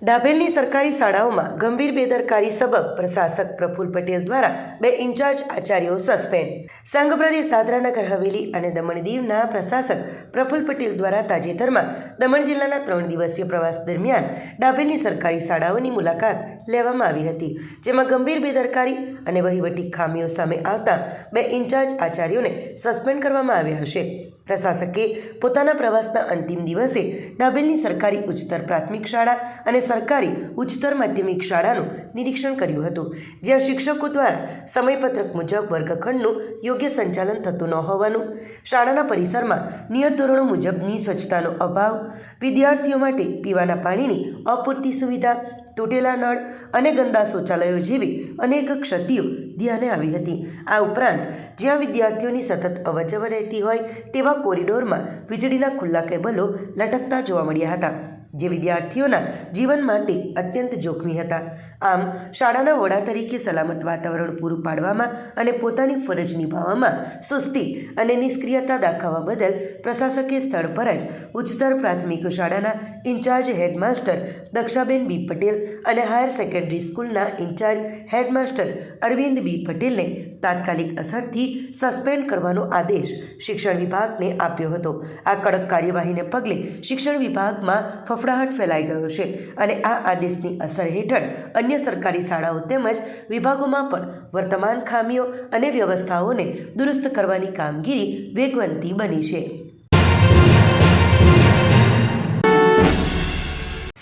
ડાભેલની સરકારી શાળાઓમાં ગંભીર બેદરકારી સબબ પ્રશાસક પ્રફુલ્લ પટેલ દ્વારા 2 ઇન્ચાર્જ આચાર્યો સસ્પેન્ડ। સંઘ પ્રદેશ દાદરા નગર હવેલી અને દમણ દીવના પ્રશાસક પ્રફુલ્લ પટેલ દ્વારા તાજેતરમાં દમણ જિલ્લાના 3 દિવસીય પ્રવાસ દરમિયાન ડાભેલની સરકારી શાળાઓની મુલાકાત લેવામાં આવી હતી, જેમાં ગંભીર બેદરકારી અને વહીવટી ખામીઓ સામે આવતા 2 ઇન્ચાર્જ આચાર્યોને સસ્પેન્ડ કરવામાં આવ્યા હશે। પ્રશાસકે પોતાના પ્રવાસના અંતિમ દિવસે ડાભેલની સરકારી ઉચ્ચતર પ્રાથમિક શાળા અને સરકારી ઉચ્ચતર માધ્યમિક શાળાનું નિરીક્ષણ કર્યું હતું, જ્યાં શિક્ષકો દ્વારા સમયપત્રક મુજબ વર્ગખંડનું યોગ્ય સંચાલન થતું ન હોવાનું, શાળાના પરિસરમાં નિયત ધોરણો મુજબની સ્વચ્છતાનો અભાવ, વિદ્યાર્થીઓ માટે પીવાના પાણીની અપૂરતી સુવિધા, તૂટેલા નળ અને ગંદા શૌચાલયો જેવી અનેક ક્ષતિઓ ધ્યાને આવી હતી। આ ઉપરાંત જ્યાં વિદ્યાર્થીઓની સતત અવરજવર રહેતી હોય તેવા કોરિડોરમાં વીજળીના ખુલ્લા કેબલો લટકતા જોવા મળ્યા હતા, જે વિદ્યાર્થીઓના જીવન માટે અત્યંત જોખમી હતા। આમ શાળાના વડા તરીકે સલામત વાતાવરણ પૂરું પાડવામાં અને પોતાની ફરજ નિભાવવામાં સુસ્તી અને નિષ્ક્રિયતા દાખવવા બદલ પ્રશાસકે સ્થળ પર જ ઉચ્ચતર પ્રાથમિક શાળાના ઇન્ચાર્જ હેડમાસ્ટર દક્ષાબેન બી પટેલ અને હાયર સેકન્ડરી સ્કૂલના ઇન્ચાર્જ હેડમાસ્ટર અરવિંદ બી પટેલને તાત્કાલિક અસરથી સસ્પેન્ડ કરવાનો આદેશ શિક્ષણ વિભાગને આપ્યો હતો। આ કડક કાર્યવાહીને પગલે શિક્ષણ વિભાગમાં ફફડાટ ફેલાઈ ગયો છે અને આ આદેશની અસર હેઠળ અન્ય સરકારી શાળાઓ તેમજ વિભાગોમાં પણ વર્તમાન ખામીઓ અને વ્યવસ્થાઓને દુરસ્ત કરવાની કામગીરી વેગવંતી બની છે।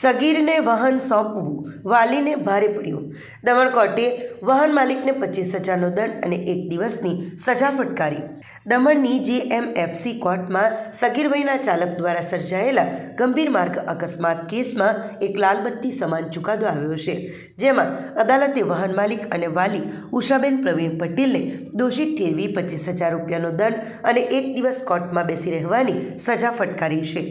સગીરને વાહન સોંપવું વાલીને ભારે પડ્યું। દમણ કોર્ટે વાહન માલિકને 25,000નો દંડ અને 1 દિવસની સજા ફટકારી। દમણની JMFC કોર્ટમાં સગીર વયના ચાલક દ્વારા સર્જાયેલા ગંભીર માર્ગ અકસ્માત કેસમાં એક લાલબત્તી સમાન ચુકાદો આવ્યો છે, જેમાં અદાલતે વાહન માલિક અને વાલી ઉષાબેન પ્રવીણ પટેલને દોષિત ઠેરવી 25,000 રૂપિયાનો દંડ અને 1 દિવસ કોર્ટમાં બેસી રહેવાની સજા ફટકારી છે।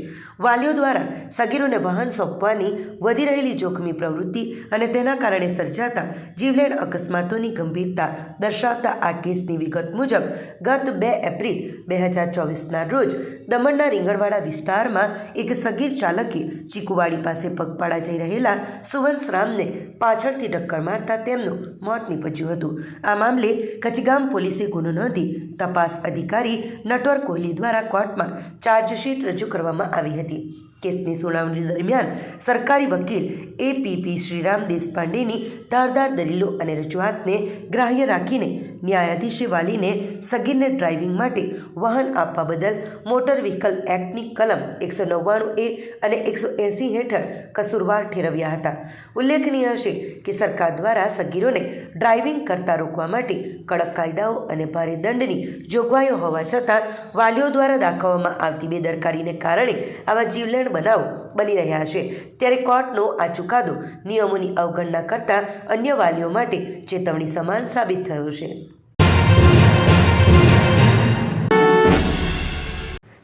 વાલીઓ દ્વારા સગીરોને વાહન સોંપવાની વધી રહેલી જોખમી પ્રવૃત્તિ અને તેના કારણે સર્જાતા જીવલેણ અકસ્માતોની ગંભીરતા દર્શાવતા આ કેસની વિગત મુજબ ગત 2 એપ્રિલ 2024ના રોજ દમણના રીંગણવાડા વિસ્તારમાં એક સગીર ચાલકે ચીકુવાડી પાસે પગપાળા જઈ રહેલા સુવંશરામને પાછળથી ટક્કર મારતા તેમનું મોત નીપજ્યું હતું। આ મામલે કચગામ પોલીસે ગુનો નોંધી તપાસ અધિકારી નટવર કોહલી દ્વારા કોર્ટમાં ચાર્જશીટ રજૂ કરવામાં આવી હતી। કેસની સુનાવણી દરમિયાન સરકારી વકીલ APP શ્રીરામ દેશપાંડેની ધારદાર દલીલો અને રજૂઆતને ગ્રાહ્ય રાખીને ન્યાયાધીશે વાલીને સગીરને ડ્રાઇવિંગ માટે વાહન આપવા બદલ મોટર વ્હીકલ એક્ટની કલમ 199A અને 180 હેઠળ કસૂરવાર ઠેરવ્યા હતા। ઉલ્લેખનીય છે કે સરકાર દ્વારા સગીરોને ડ્રાઇવિંગ કરતા રોકવા માટે કડક કાયદાઓ અને ભારે દંડની જોગવાઈઓ હોવા છતાં વાલીઓ દ્વારા દાખવવામાં આવતી બેદરકારીને કારણે આવા જીવલેણ બનાવો બની રહ્યા છે, ત્યારે કોર્ટનો આ ચુકાદો નિયમોની અવગણના કરતા અન્ય વાલીઓ માટે ચેતવણી સમાન સાબિત થયો છે।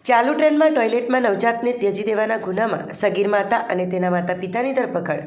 ચાલુ ટ્રેનમાં ટોયલેટમાં નવજાતને ત્યજી દેવાના ગુનામાં સગીર માતા અને તેના માતા પિતાની ધરપકડ।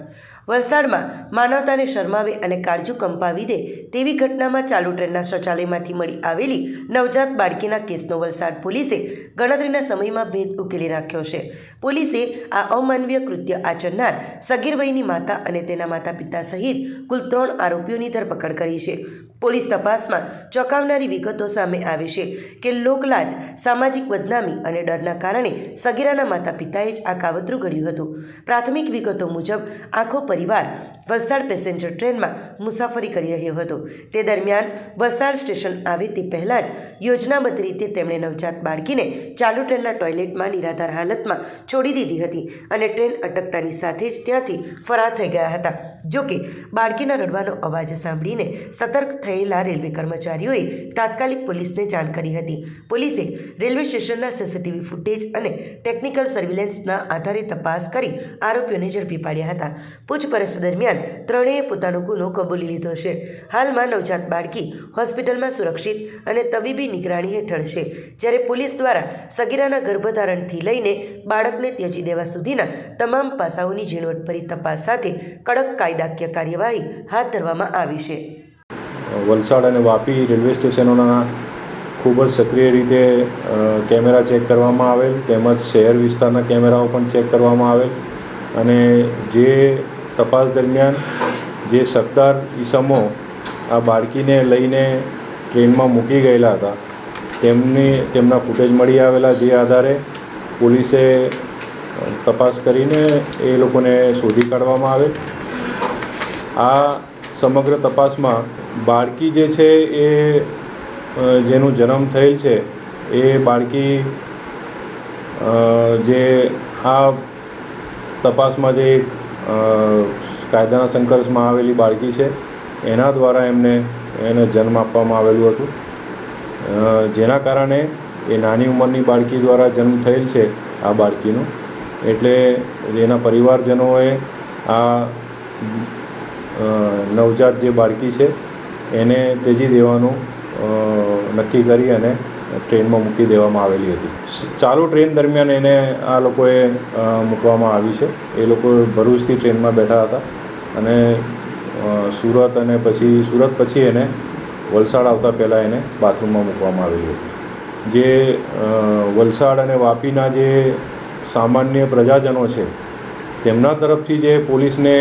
વલસાડમાં માનવતાને શરમાવે અને કાળજું કંપાવી દે તેવી ઘટનામાં ચાલુ ટ્રેનના શૌચાલયમાંથી મળી આવેલી નવજાત બાળકીના કેસનો વલસાડ પોલીસે ગણતરીના સમયમાં ભેદ ઉકેલી નાખ્યો છે। પોલીસે આ અમાનવીય કૃત્ય આચરનાર સગીર વયની માતા અને તેના માતા પિતા સહિત કુલ 3 આરોપીઓની ધરપકડ કરી છે। પોલીસ તપાસમાં ચોંકાવનારી વિગતો સામે આવી છે કે લોકલાજ, સામાજિક બદનામી અને ડરના કારણે સગીરાના માતા પિતાએ જ આ કાવતરું ઘડ્યું હતું। પ્રાથમિક વિગતો મુજબ આખો પરિવાર વલસાડ પેસેન્જર ટ્રેનમાં મુસાફરી કરી રહ્યો હતો। તે દરમિયાન વલસાડ સ્ટેશન આવે તે પહેલાં જ યોજનાબદ્ધ રીતે તેમણે નવજાત બાળકીને ચાલુ ટ્રેનના ટોયલેટમાં નિરાધાર હાલતમાં છોડી દીધી હતી અને ટ્રેન અટકતાની સાથે જ ત્યાંથી ફરાર થઈ ગયા હતા। જોકે બાળકીના રડવાનો અવાજ સાંભળીને સતર્ક થયેલા રેલવે કર્મચારીઓએ તાત્કાલિક પોલીસને જાણ કરી હતી। પોલીસે રેલવે સ્ટેશનના CCTV ફૂટેજ અને ટેકનિકલ સર્વેલન્સના આધારે તપાસ કરી આરોપીઓને ઝડપી પાડ્યા હતા। પૂછપરછ દરમિયાન ત્રણેય પોતાનો ગુનો કબૂલી લીધો છે। હાલમાં નવજાત બાળકી હોસ્પિટલમાં સુરક્ષિત અને તબીબી નિગરાણી હેઠળ છે, જ્યારે પોલીસ દ્વારા સગીરાના ગર્ભધારણથી લઈને બાળકને ત્યજી દેવા સુધીના તમામ પાસાઓની ઝીણવટભરી તપાસ સાથે કડક કાયદાકીય કાર્યવાહી હાથ ધરવામાં આવી છે। વલસાડ અને વાપી રેલવે સ્ટેશનોના ખૂબ જ સક્રિય રીતે કેમેરા ચેક કરવામાં આવેલ, તેમજ શહેર વિસ્તારના કેમેરાઓ પણ ચેક કરવામાં આવેલ અને જે તપાસ દરમિયાન જે શકદાર ઈસમો આ બાળકીને લઈને ટ્રેનમાં મૂકી ગયેલા હતા તેમના ફૂટેજ મળી આવેલા, જે આધારે પોલીસે તપાસ કરીને એ લોકોને શોધી કાઢવામાં આવે. આ સમગ્ર તપાસમાં બાળકી જે છે એ જેનું જન્મ થયેલ છે એ બાળકી જે આ તપાસમાં જે એક કાયદાના સંઘર્ષમાં આવેલી બાળકી છે એના દ્વારા એને જન્મ આપવામાં આવેલું હતું, જેના કારણે એ નાની ઉંમરની બાળકી દ્વારા જન્મ થયેલ છે આ બાળકીનો. એટલે એના પરિવારજનોએ આ નવજાત જે બાળકી છે એને ત્યજી દેવાનું નક્કી કરી અને ટ્રેનમાં મૂકી દેવામાં આવેલી હતી. ચાલુ ટ્રેન દરમિયાન એને આ લોકોએ મૂકવામાં આવી છે. એ લોકો ભરૂચથી ટ્રેનમાં બેઠા હતા અને સુરત પછી એને વલસાડ આવતા પહેલાં એને બાથરૂમમાં મૂકવામાં આવેલી હતી. જે વલસાડ અને વાપીના જે સામાન્ય પ્રજાજનો છે તેમના તરફથી જે પોલીસને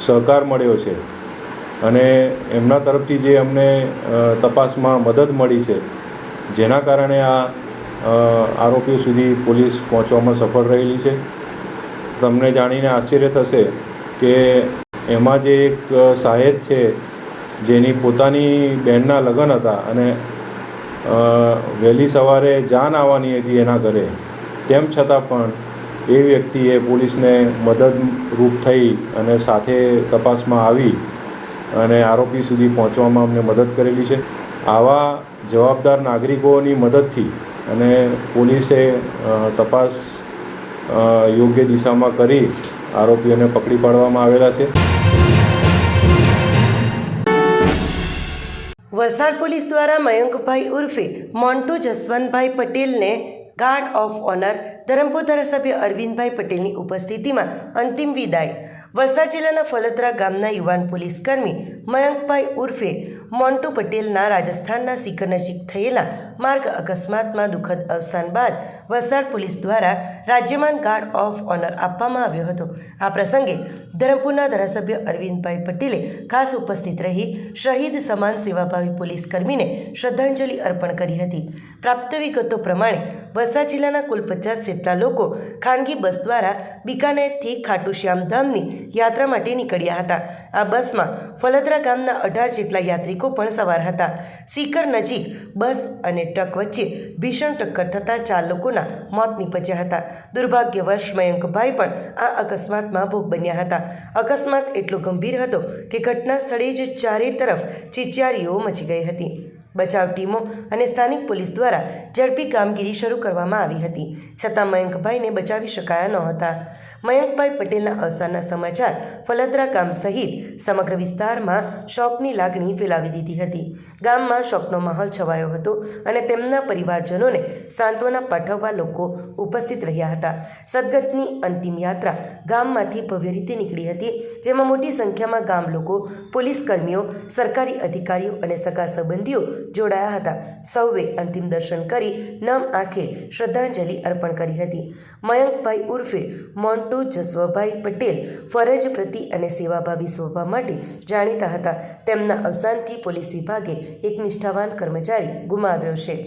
સહકાર મળ્યો છે અને એમના તરફથી જે અમને તપાસમાં મદદ મળી છે, જેના કારણે આ આરોપીઓ સુધી પોલીસ પહોંચવામાં સફળ રહેલી છે. તમને જાણીને આશ્ચર્ય થશે કે એમાં જે એક સાહેબ છે જેની પોતાની બહેનના લગ્ન હતા અને વહેલી સવારે જાન આવવાની હતી એના ઘરે, તેમ છતાં પણ એ વ્યક્તિએ પોલીસને મદદરૂપ થઈ અને સાથે તપાસમાં આવી અને આરોપી સુધી પહોંચવામાં અમને મદદ કરેલી છે. આવા જવાબદાર નાગરિકોની મદદથી અને પોલીસે તપાસ યોગ્ય દિશામાં કરી આરોપીઓને પકડી પાડવામાં આવેલા છે. વલસાડ પોલીસ દ્વારા મયંકભાઈ ઉર્ફે મોન્ટુ જસવંતભાઈ પટેલને ગાર્ડ ઓફ ઓનર, ધરમપુર ધારાસભ્ય અરવિંદભાઈ પટેલની ઉપસ્થિતિમાં અંતિમ વિદાય. વલસાડ જિલ્લાના ફલતરા ગામના યુવાન પોલીસકર્મી મયંકભાઈ ઉર્ફે મોન્ટુ પટેલના રાજસ્થાનના સીકર નજીક થયેલા માર્ગ અકસ્માતમાં દુઃખદ અવસાન બાદ વલસાડ પોલીસ દ્વારા રાજ્યમાન ગાર્ડ ઓફ ઓનર આપવામાં આવ્યો હતો. આ પ્રસંગે ધરમપુરના ધારાસભ્ય અરવિંદભાઈ પટેલે ખાસ ઉપસ્થિત રહી શહીદ સમાન સેવાભાવી પોલીસકર્મીને શ્રદ્ધાંજલિ અર્પણ કરી હતી. પ્રાપ્ત વિગતો પ્રમાણે વલસાડ જિલ્લાના કુલ 50 જેટલા લોકો ખાનગી બસ દ્વારા બિકાનેરથી ખાટુ શ્યામ ધામની યાત્રા માટે નીકળ્યા હતા. આ બસમાં ફલદરા ગામના 18 જેટલા યાત્રિકો પણ સવાર હતા. સીકર નજીક બસ અને ટ્રક વચ્ચે ભીષણ ટક્કર થતાં 4 લોકોના મોત નીપજ્યા હતા. દુર્ભાગ્યવશ મયંકભાઈ પણ આ અકસ્માતમાં ભોગ બન્યા હતા. અકસ્માત એટલો ગંભીર હતો કે ઘટના સ્થળે જ ચારે તરફ ચીચિયારીઓ મચી ગઈ હતી. બચાવ ટીમો અને સ્થાનિક પોલીસ દ્વારા ઝડપી કામગીરી શરૂ કરવામાં આવી હતી, છતાં મયંકભાઈને બચાવી શકાયા નહોતા. મયંકભાઈ પટેલના અવસાનના સમાચાર ફલદરા ગામ સહિત સમગ્ર વિસ્તારમાં શોકની લાગણી ફેલાવી દીધી હતી. ગામમાં શોકનો માહોલ છવાયો હતો અને તેમના પરિવારજનોને સાંત્વના પાઠવવા લોકો ઉપસ્થિત રહ્યા હતા. સદગતની અંતિમ યાત્રા ગામમાંથી ભવ્ય રીતે નીકળી હતી, જેમાં મોટી સંખ્યામાં ગામ લોકો, પોલીસ કર્મીઓ, સરકારી અધિકારીઓ અને સગા સંબંધીઓ જોડાયા હતા. સૌએ અંતિમ દર્શન કરી નમ આંખે શ્રદ્ધાંજલિ અર્પણ કરી હતી. મયંકભાઈ ઉર્ફે મોન્ટુ જસવભાઈ પટેલ ફરજ પ્રતિ અને સેવાભાવી સ્વભાવ માટે જાણીતા હતા. તેમના અવસાનથી પોલીસ વિભાગે એક નિષ્ઠાવાન કર્મચારી ગુમાવ્યો છે.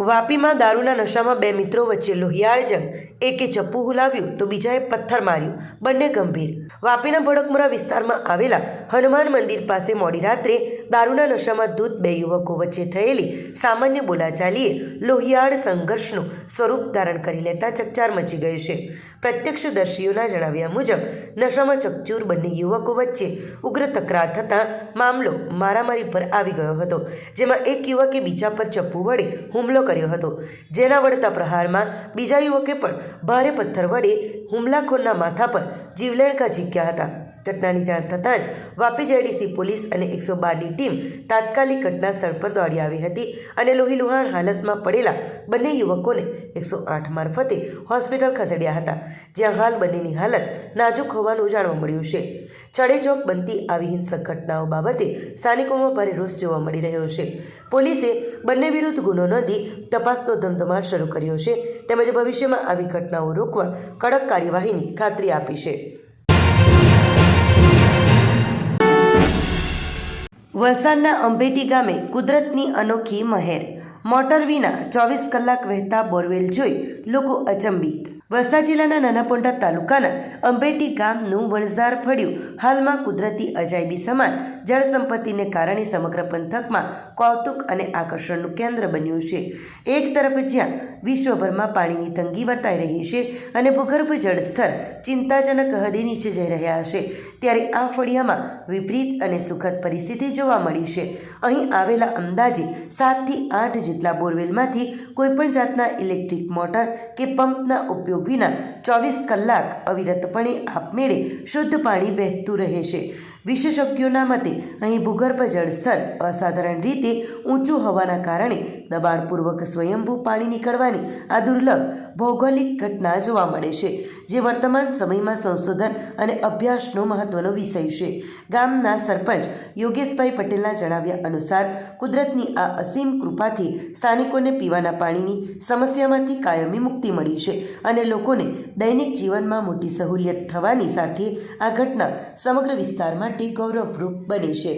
વાપીમાં દારૂના નશામાં 2 મિત્રો વચ્ચે લોહિયાળ જંગ. એકે ચપ્પુ હુલાવ્યું તો બીજાએ પથ્થર માર્યું, બંને ગંભીર. વાપીના ભડકમુરા વિસ્તારમાં આવેલા હનુમાન મંદિર પાસે મોડી રાત્રે દારૂના નશામાં ધૂત 2 યુવકો વચ્ચે થયેલી સામાન્ય બોલાચાલીએ લોહિયાળ સંઘર્ષનું સ્વરૂપ ધારણ કરી લેતા ચકચાર મચી ગઈ છે. પ્રત્યક્ષદર્શીઓના જણાવ્યા મુજબ નશામાં ચકચૂર બંને યુવકો વચ્ચે ઉગ્ર તકરાર થતાં મામલો મારામારી પર આવી ગયો હતો, જેમાં એક યુવકે બીજા પર ચપ્પુ વડે હુમલો કર્યો હતો, જેના વળતા પ્રહારમાં બીજા યુવકે પણ ભારે પથ્થર વડે હુમલાખોરના માથા પર જીવલેણ ઝીંક્યા હતા. ઘટનાની જાણ થતાં જ વાપી જેડીસી પોલીસ અને 112ની ટીમ તાત્કાલિક ઘટના સ્થળ પર દોડી આવી હતી અને લોહીલુહાણ હાલતમાં પડેલા બંને યુવકોને 108 મારફતે હોસ્પિટલ ખસેડ્યા હતા, જ્યાં હાલ બંનેની હાલત નાજુક હોવાનું જાણવા મળ્યું છે. ચડેચોક બનતી આવી હિંસક ઘટનાઓ બાબતે સ્થાનિકોમાં ભારે રોષ જોવા મળી રહ્યો છે. પોલીસે બંને વિરુદ્ધ ગુનો નોંધી તપાસનો ધમધમાટ શરૂ કર્યો છે, તેમજ ભવિષ્યમાં આવી ઘટનાઓ રોકવા કડક કાર્યવાહીની ખાતરી આપી છે. વલસાડના અંબેટી ગામે કુદરતની અનોખી મહેર. મોટર વિના 24 કલાક વહેતા બોરવેલ જોઈ લોકો અચંબિત. વલસાડ જિલ્લાના નાનાપોંઢા તાલુકાના અંબેટી ગામનું વણઝાર ફળિયું હાલમાં કુદરતી અજાયબી સમાન જળ સંપત્તિને કારણે સમગ્ર પંથકમાં કૌતુક અને આકર્ષણનું કેન્દ્ર બન્યું છે. એક તરફ જ્યાં વિશ્વભરમાં પાણીની તંગી વર્તાઈ રહી છે અને ભૂગર્ભ જળસ્તર ચિંતાજનક હદે નીચે જઈ રહ્યા છે, ત્યારે આ ફળિયામાં વિપરીત અને સુખદ પરિસ્થિતિ જોવા મળી છે. અહીં આવેલા અંદાજે 7 થી 8 જેટલા બોરવેલમાંથી કોઈપણ જાતના ઇલેક્ટ્રિક મોટર કે પંપના ઉપયોગ વિના 24 કલાક અવિરતપણે આપમેળે શુદ્ધ પાણી વહેતું રહે છે. વિશેષજ્ઞોના મતે અહીં ભૂગર્ભ જળસ્તર અસાધારણ રીતે ઊંચું હોવાના કારણે દબાણપૂર્વક સ્વયંભૂ પાણી નીકળવાની આ દુર્લભ ભૌગોલિક ઘટના જોવા મળે છે, જે વર્તમાન સમયમાં સંશોધન અને અભ્યાસનો મહત્વનો વિષય છે. ગામના સરપંચ યોગેશભાઈ પટેલના જણાવ્યા અનુસાર કુદરતની આ અસીમ કૃપાથી સ્થાનિકોને પીવાના પાણીની સમસ્યામાંથી કાયમી મુક્તિ મળી છે અને લોકોને દૈનિક જીવનમાં મોટી સહુલિયત થવાની સાથે આ ઘટના સમગ્ર વિસ્તાર માટે ગૌરવરૂપ બને છે.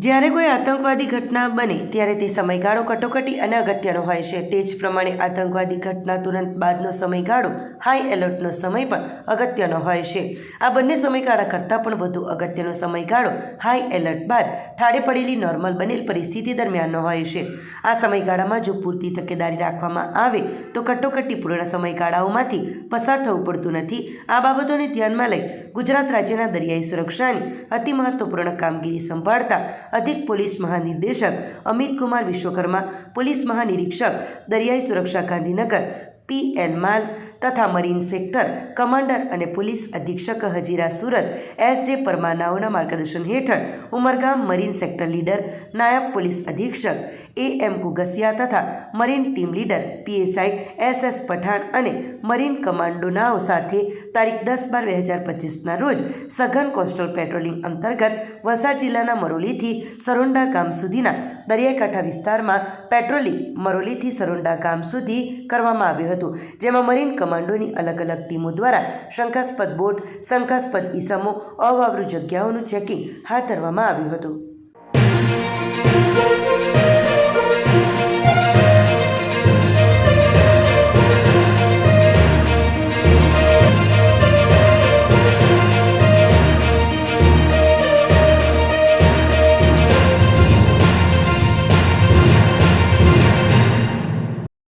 જ્યારે કોઈ આતંકવાદી ઘટના બને ત્યારે તે સમયગાળો કટોકટી અને અગત્યનો હોય છે. તે જ પ્રમાણે આતંકવાદી ઘટના તુરંત બાદનો સમયગાળો હાઈ એલર્ટનો સમય પણ અગત્યનો હોય છે. આ બંને સમયગાળા કરતાં પણ વધુ અગત્યનો સમયગાળો હાઈ એલર્ટ બાદ ઠારે પડેલી નોર્મલ બનેલ પરિસ્થિતિ દરમિયાનનો હોય છે. આ સમયગાળામાં જો પૂરતી તકેદારી રાખવામાં આવે તો કટોકટીપૂર્ણ સમયગાળાઓમાંથી પસાર થવું પડતું નથી. આ બાબતોને ધ્યાનમાં લઈ ગુજરાત રાજ્યના દરિયાઈ સુરક્ષાની અતિ મહત્વપૂર્ણ કામગીરી સંભાળતા અધિક પોલીસ મહાનિર્દેશક અમિત કુમાર વિશ્વકર્મા, પોલીસ મહાનિરીક્ષક દરિયાઈ સુરક્ષા ગાંધીનગર PN માલ તથા મરીન સેક્ટર કમાન્ડર અને પોલીસ અધિક્ષક હજીરા સુરત SJ પરમાનાઓના માર્ગદર્શન હેઠળ ઉમરગામ મરીન સેક્ટર લીડર, નાયબ પોલીસ અધિક્ષક AM કુગસિયા તથા marine team leader PSI SS Pathan અને મરીન કમાન્ડોનાઓ સાથે તારીખ 10/12/2025ના રોજ સઘન કોસ્ટલ પેટ્રોલિંગ અંતર્ગત વલસાડ જિલ્લાના મરોલીથી સરોંડા ગામ સુધીના દરિયાકાંઠા વિસ્તારમાં પેટ્રોલિંગ મરોલીથી સરોંડા ગામ સુધી કરવામાં આવ્યું હતું, જેમાં મરીન કમાન્ડોની અલગ અલગ ટીમો દ્વારા શંકાસ્પદ બોટ, શંકાસ્પદ ઈસમો, અવાવરૂ જગ્યાઓનું ચેકિંગ હાથ ધરવામાં આવ્યું હતું.